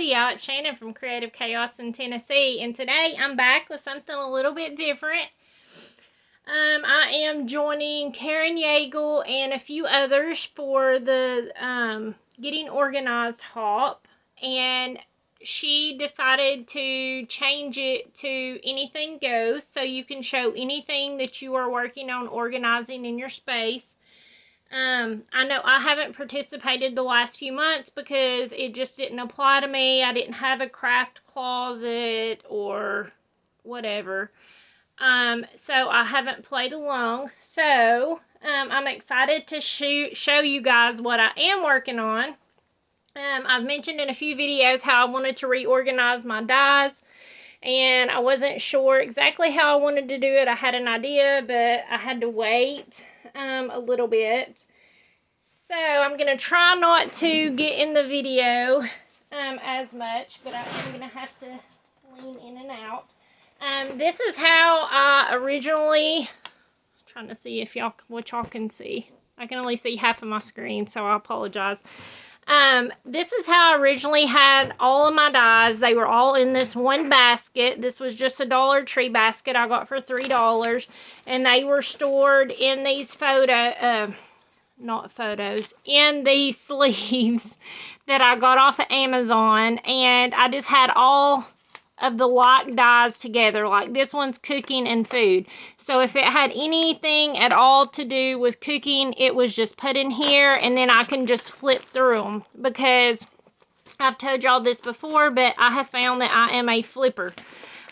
y'all. It's Shannon from Creative Chaos in Tennessee, and today I'm back with something a little bit different. I am joining Karen Yeagle and a few others for the Getting Organized Hop, and she decided to change it to anything goes, so you can show anything that you are working on organizing in your space. I know I haven't participated the last few months because it just didn't apply to me. I didn't have a craft closet or whatever. So I haven't played along. So, I'm excited to show you guys what I am working on. I've mentioned in a few videos how I wanted to reorganize my dies, and I wasn't sure exactly how I wanted to do it. I had an idea, but I had to wait a little bit. So I'm going to try not to get in the video as much, but I am going to have to lean in and out. This is how I originally, trying to see if what y'all can see. I can only see half of my screen, so I apologize. This is how I originally had all of my dies. They were all in this one basket. This was just a Dollar Tree basket I got for $3, and they were stored in these in these sleeves that I got off of Amazon, and I just had all of the like dies together. Like this one's cooking and food, so if it had anything at all to do with cooking, it was just put in here, and then I can just flip through them, because I've told y'all this before, but I have found that I am a flipper.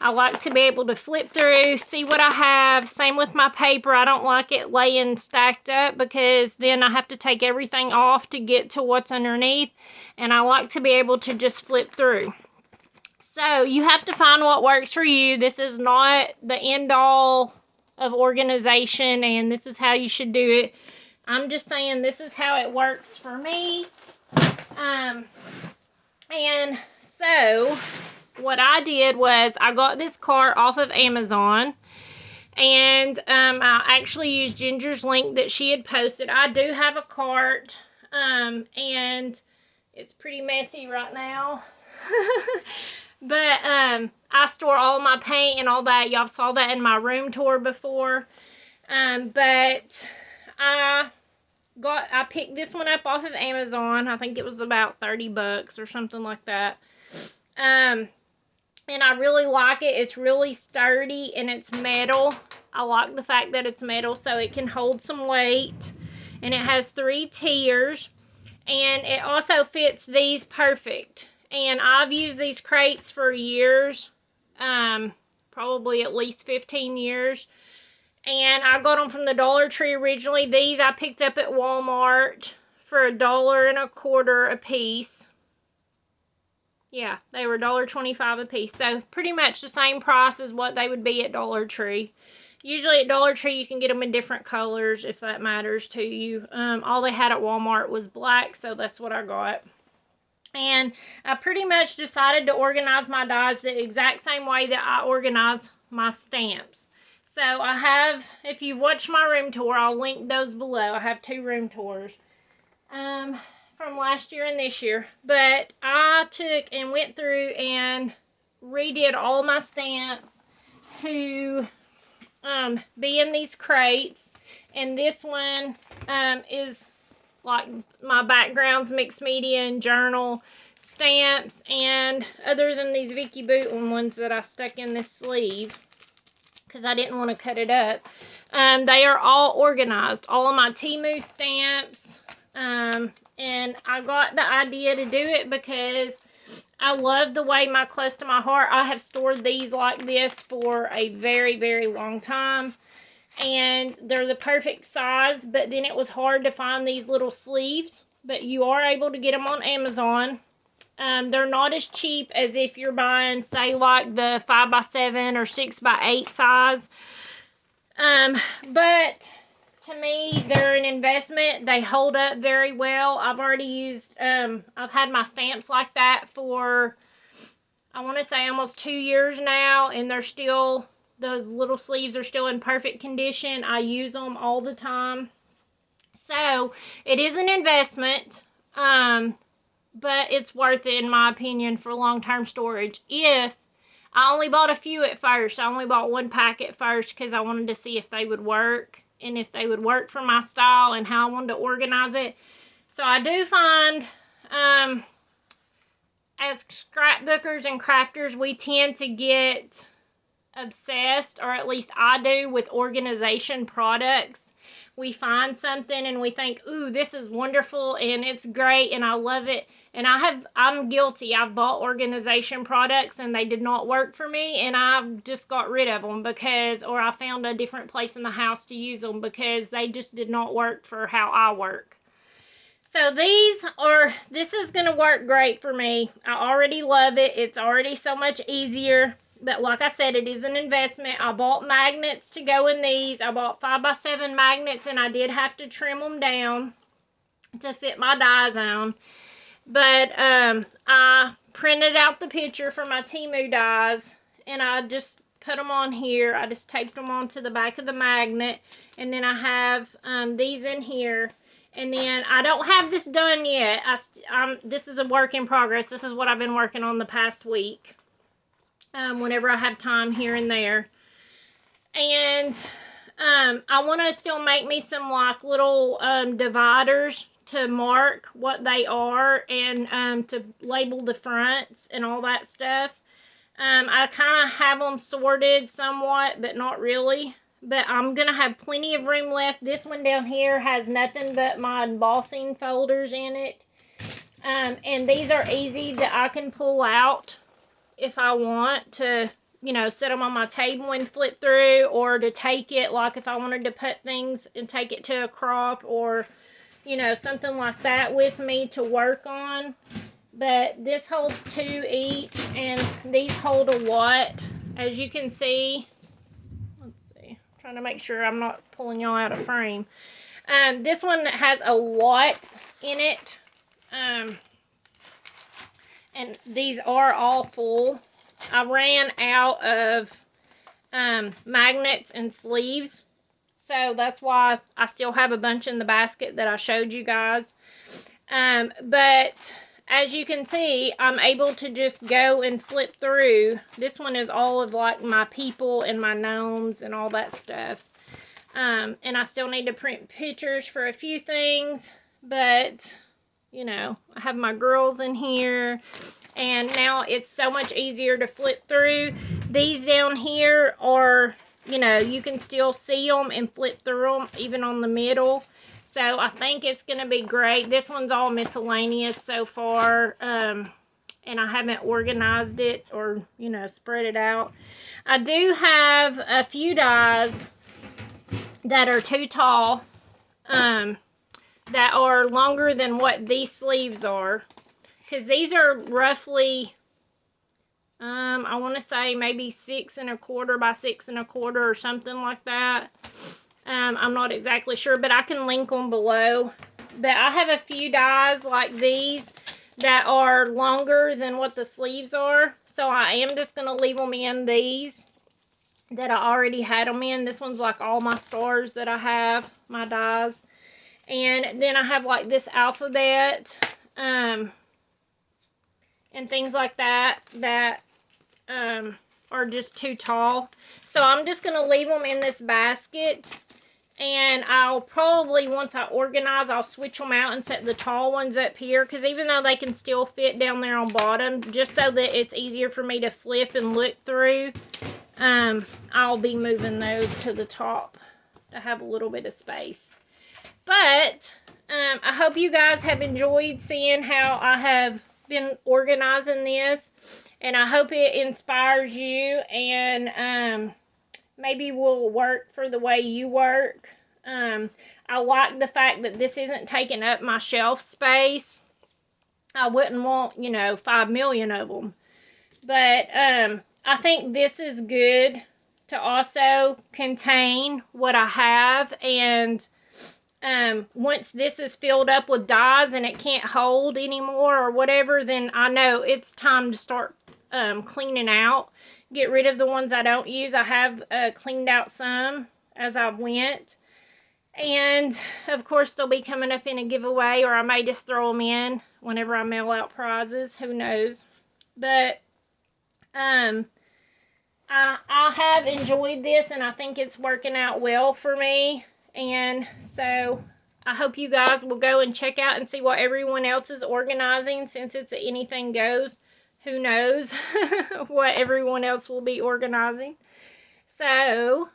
I like to be able to flip through, see what I have. Same with my paper. I don't like it laying stacked up, because then I have to take everything off to get to what's underneath, and I like to be able to just flip through. So you have to find what works for you. This is not the end all of organization, and this is how you should do it. I'm just saying this is how it works for me. And so what I did was I got this cart off of Amazon, and I actually used Ginger's link that she had posted. I do have a cart, and it's pretty messy right now. But I store all my paint and all that. Y'all saw that in my room tour before. But I picked this one up off of Amazon. I think it was about 30 bucks or something like that. And I really like it. It's really sturdy, and it's metal. I like the fact that it's metal, so it can hold some weight. And it has 3 tiers. And it also fits these perfect. And I've used these crates for years. Probably at least 15 years. And I got them from the Dollar Tree originally. These I picked up at Walmart for $1.25 a piece. Yeah, they were $1.25 a piece. So pretty much the same price as what they would be at Dollar Tree. Usually at Dollar Tree you can get them in different colors if that matters to you. All they had at Walmart was black, so that's what I got. And I pretty much decided to organize my dies the exact same way that I organize my stamps. So I have, if you watch my room tour, I'll link those below. I have 2 room tours from last year and this year. But I took and went through and redid all my stamps to be in these crates. And this one is like my backgrounds, mixed media and journal stamps. And other than these Vicky Booten ones that I stuck in this sleeve, because I didn't want to cut it up. They are all organized. All of my Temu stamps. And I got the idea to do it because I love the way close to my heart. I have stored these like this for a very, very long time. And they're the perfect size, but then it was hard to find these little sleeves. But you are able to get them on Amazon. They're not as cheap as if you're buying, say, like the 5x7 or 6x8 size. But to me, they're an investment. They hold up very well. I've already used, I've had my stamps like that for, I want to say almost 2 years now, and they're still, the little sleeves are still in perfect condition. I use them all the time. So, it is an investment. but it's worth it in my opinion for long-term storage. If I only bought a few at first, I only bought one pack at first because I wanted to see if they would work and if they would work for my style and how I wanted to organize it. So I do find, as scrapbookers and crafters, we tend to get obsessed, or at least I do, with organization products. We find something and we think, ooh, this is wonderful and it's great and I love it. And I'm guilty. I've bought organization products and they did not work for me, and I just got rid of them or I found a different place in the house to use them because they just did not work for how I work. So this is going to work great for me. I already love it. It's already so much easier. But like I said, it is an investment. I bought magnets to go in these. I bought 5x7 magnets, and I did have to trim them down to fit my die zone. But I printed out the picture for my Temu dies, and I just put them on here. I just taped them onto the back of the magnet, and then I have these in here. And then I don't have this done yet. This is a work in progress. This is what I've been working on the past week. Whenever I have time here and there. And I want to still make me some like little dividers to mark what they are, and to label the fronts and all that stuff. I kind of have them sorted somewhat, but not really. But I'm going to have plenty of room left. This one down here has nothing but my embossing folders in it. And these are easy that I can pull out if I want to, you know, set them on my table and flip through, or to take it, like if I wanted to put things and take it to a crop, or, you know, something like that with me to work on. But this holds 2 each, and these hold a watt, as you can see. Let's see, I'm trying to make sure I'm not pulling y'all out of frame. This one has a watt in it. And these are all full. I ran out of magnets and sleeves, so that's why I still have a bunch in the basket that I showed you guys. But as you can see, I'm able to just go and flip through. This one is all of like my people and my gnomes and all that stuff. And I still need to print pictures for a few things, but you know, I have my girls in here, and now it's so much easier to flip through. These down here are, you know, you can still see them and flip through them, even on the middle. So I think it's going to be great. This one's all miscellaneous so far, and I haven't organized it or, you know, spread it out. I do have a few dies that are too tall, that are longer than what these sleeves are, because these are roughly I want to say maybe 6 1/4 by 6 1/4 or something like that. I'm not exactly sure, but I can link them below. But I have a few dies like these that are longer than what the sleeves are, so I am just going to leave them in these that I already had them in. This one's like all my stars that I have, my dies. And then I have like this alphabet, and things like that are just too tall. So I'm just going to leave them in this basket. And I'll probably, once I organize, I'll switch them out and set the tall ones up here. Because even though they can still fit down there on bottom, just so that it's easier for me to flip and look through, I'll be moving those to the top to have a little bit of space. But I hope you guys have enjoyed seeing how I have been organizing this, and I hope it inspires you and maybe will work for the way you work. I like the fact that this isn't taking up my shelf space. I wouldn't want, you know, 5 million of them. But I think this is good to also contain what I have, and once this is filled up with dies and it can't hold anymore or whatever, then I know it's time to start cleaning out. Get rid of the ones I don't use. I have cleaned out some as I went. And of course they'll be coming up in a giveaway, or I may just throw them in whenever I mail out prizes, who knows. But I have enjoyed this, and I think it's working out well for me. And so I hope you guys will go and check out and see what everyone else is organizing, since it's anything goes. Who knows what everyone else will be organizing. So,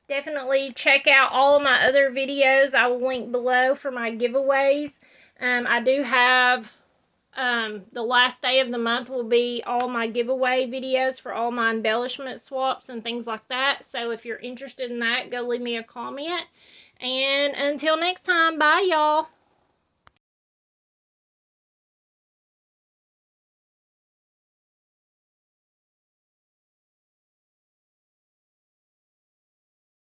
definitely check out all of my other videos. I will link below for my giveaways. I do have, the last day of the month will be all my giveaway videos for all my embellishment swaps and things like that. So if you're interested in that, go leave me a comment. And until next time, bye y'all.